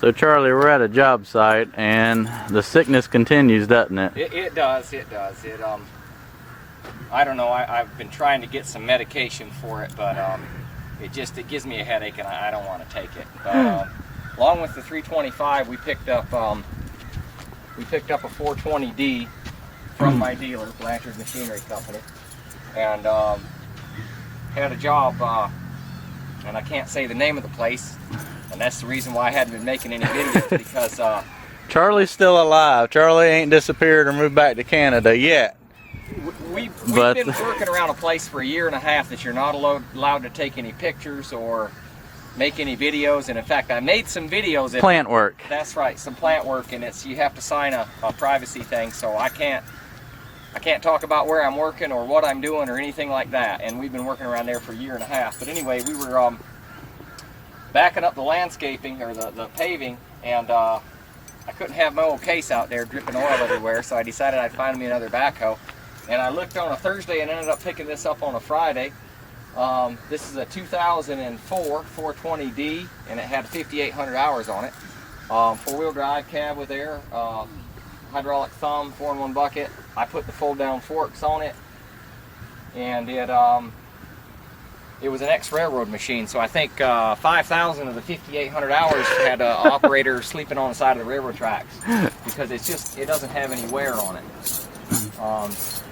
So Charlie, we're at a job site and the sickness continues, doesn't it? It does. I don't know, I've been trying to get some medication for it, but it gives me a headache and I don't want to take it. But, along with the 325, we picked up a 420D from my dealer, Blanchard Machinery Company, and had a job, and I can't say the name of the place, and that's the reason why I hadn't been making any videos, because Charlie's still alive. Charlie ain't disappeared or moved back to Canada yet. We've been working around a place for a year and a half that you're not allowed to take any pictures or make any videos, and in fact I made some videos. Plant work. That's right, some plant work, and you have to sign a privacy thing, so I can't talk about where I'm working or what I'm doing or anything like that, and we've been working around there for a year and a half. But anyway, we were backing up the landscaping, or the paving, and I couldn't have my old case out there dripping oil everywhere, so I decided I'd find me another backhoe. And I looked on a Thursday and ended up picking this up on a Friday. This is a 2004 420D, and it had 5,800 hours on it. Four-wheel drive cab with air, hydraulic thumb, 4-in-1 bucket. I put the fold-down forks on it, and it was an ex-railroad machine. So I think 5,000 of the 5,800 hours had an operator sleeping on the side of the railroad tracks, because it doesn't have any wear on it.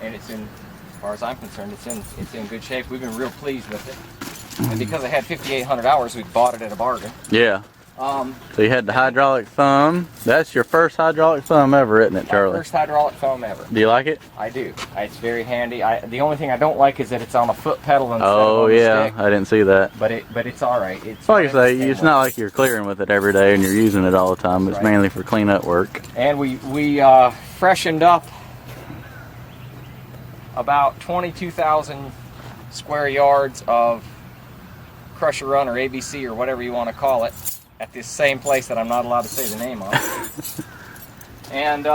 And it's in, as far as I'm concerned, it's in good shape. We've been real pleased with it. And because it had 5,800 hours, we bought it at a bargain. Yeah. So you had the hydraulic thumb. That's your first hydraulic thumb ever, isn't it, Charlie? My first hydraulic thumb ever. Do you like it? I do. It's very handy. The only thing I don't like is that it's on a foot pedal instead of on the stick. I didn't see that. But it's all right. It's like you say, it's not like you're clearing with it every day and you're using it all the time. It's mainly for cleanup work. And we freshened up about 22,000 square yards of crusher run, or ABC, or whatever you want to call it, at this same place that I'm not allowed to say the name of. And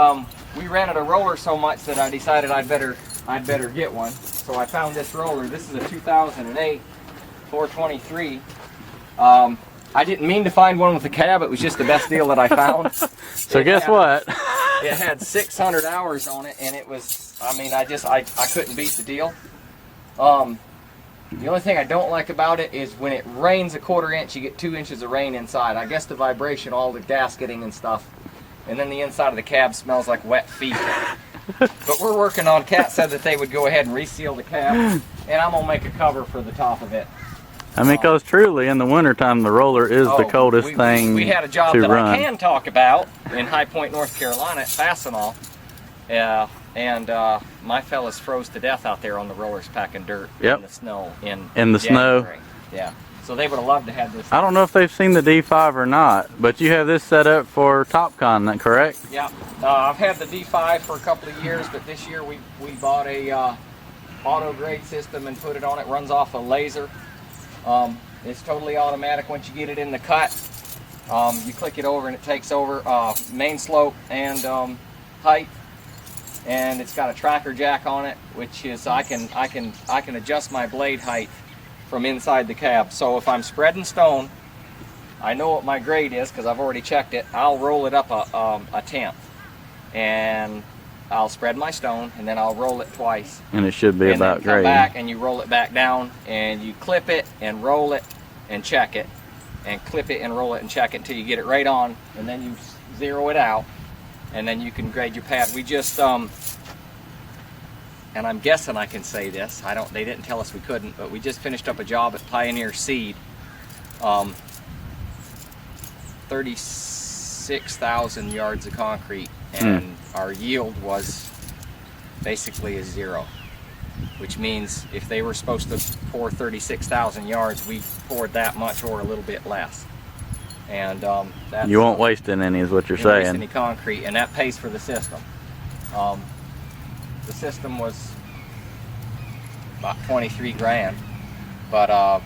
we rented a roller so much that I decided I'd better get one. So I found this roller. This is a 2008 423. I didn't mean to find one with a cab. It was just the best deal that I found. So guess what? It had 600 hours on it, and it was, I mean, I couldn't beat the deal. The only thing I don't like about it is when it rains a 1/4 inch, you get 2 inches of rain inside. I guess the vibration, all the gasketing and stuff, and then the inside of the cab smells like wet feet. But we're working on, Cat said that they would go ahead and reseal the cab, and I'm gonna make a cover for the top of it. I mean, because truly in the wintertime, the roller is the coldest thing to run. We had a job that I can talk about in High Point, North Carolina at Fastenal. And my fellas froze to death out there on the rollers packing dirt in the snow in the snow. Yeah. So they would have loved to have this. I don't know if they've seen the D5 or not, but you have this set up for TopCon, correct? Yeah. I've had the D5 for a couple of years, but this year we bought a auto grade system and put it on. It runs off a laser. It's totally automatic once you get it in the cut. You click it over and it takes over main slope and height, and it's got a tracker jack on it, which is I can adjust my blade height from inside the cab. So if I'm spreading stone, I know what my grade is because I've already checked it. I'll roll it up a tenth, and I'll spread my stone, and then I'll roll it twice. And it should be about grade. And then come back and you roll it back down, and you clip it and roll it and check it, and clip it and roll it and check it until you get it right on, and then you zero it out, and then you can grade your pad. We just, and I'm guessing I can say this, they didn't tell us we couldn't, but we just finished up a job at Pioneer Seed. 36,000 yards of concrete, and our yield was basically a 0, which means if they were supposed to pour 36,000 yards, we poured that much or a little bit less. And that's, you won't waste any, is what you're saying. Waste any concrete, and that pays for the system. The system was about 23 grand, but I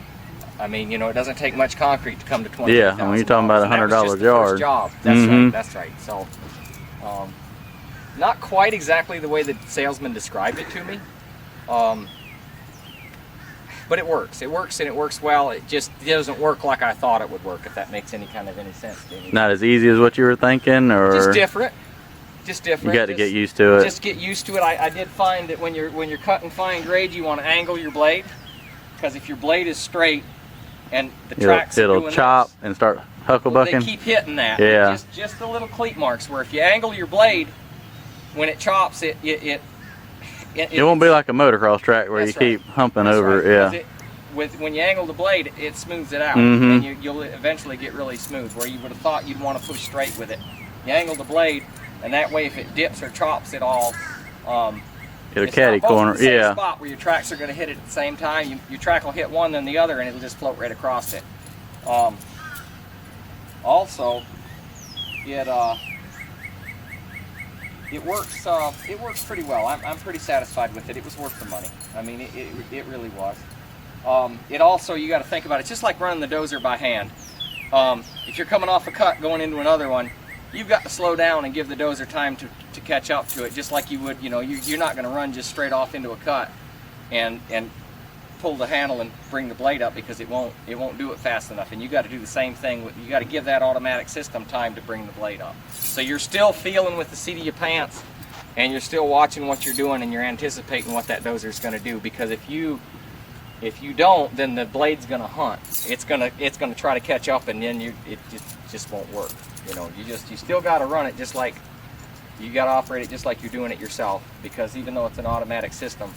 mean, you know, it doesn't take much concrete to come to 20. Yeah, when you're talking about $100 a yard. Job. That's right. That's right. So, not quite exactly the way the salesman described it to me. But it works. It works, and it works well. It just doesn't work like I thought it would work, if that makes any sense to you. Not as easy as what you were thinking, or just different. Just different. You got to get used to it. Just get used to it. I did find that when you're cutting fine grade, you want to angle your blade, because if your blade is straight and the tracks it'll chop and start hucklebucking. They keep hitting that. Yeah. Just the little cleat marks, where if you angle your blade, when it chops, it won't be like a motocross track where you keep humping over it. Yeah. When you angle the blade, it smooths it out, and you'll eventually get really smooth. Where you would have thought you'd want to push straight with it, you angle the blade, and that way, if it dips or chops at all, it'll caddy corner. Yeah. Spot where your tracks are going to hit it at the same time. Your track will hit one, then the other, and it'll just float right across it. Also, it works pretty well. I'm pretty satisfied with it. It was worth the money. I mean, it really was. It also, you got to think about it. It's just like running the dozer by hand. If you're coming off a cut going into another one, you've got to slow down and give the dozer time to catch up to it, just like you would. You know, you're not going to run just straight off into a cut and pull the handle and bring the blade up, because it won't do it fast enough. And you got to do the same thing. You got to give that automatic system time to bring the blade up. So you're still feeling with the seat of your pants, and you're still watching what you're doing, and you're anticipating what that dozer is going to do. Because if you don't, then the blade's going to hunt. It's going to try to catch up, and then it just won't work. You know, you still got to run it just like you got to operate it just like you're doing it yourself. Because even though it's an automatic system,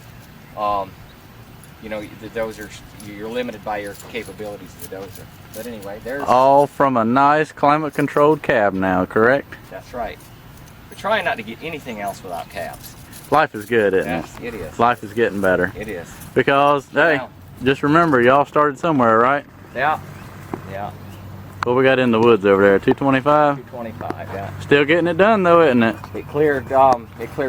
you know, the dozer, you're limited by your capabilities of the dozer. But anyway, there's all from a nice climate-controlled cab now, correct? That's right. We're trying not to get anything else without cabs. Life is good, isn't it? Yes, it is. Life is getting better. It is. Because, hey, just remember, y'all started somewhere, right? Yeah. Yeah. What we got in the woods over there? 225? 225, yeah. Still getting it done, though, isn't it? It cleared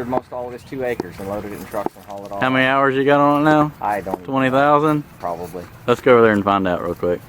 most all of this 2 acres and loaded it in trucks and hauled it all. How many hours you got on it now? I don't know. 20,000? Probably. Let's go over there and find out real quick.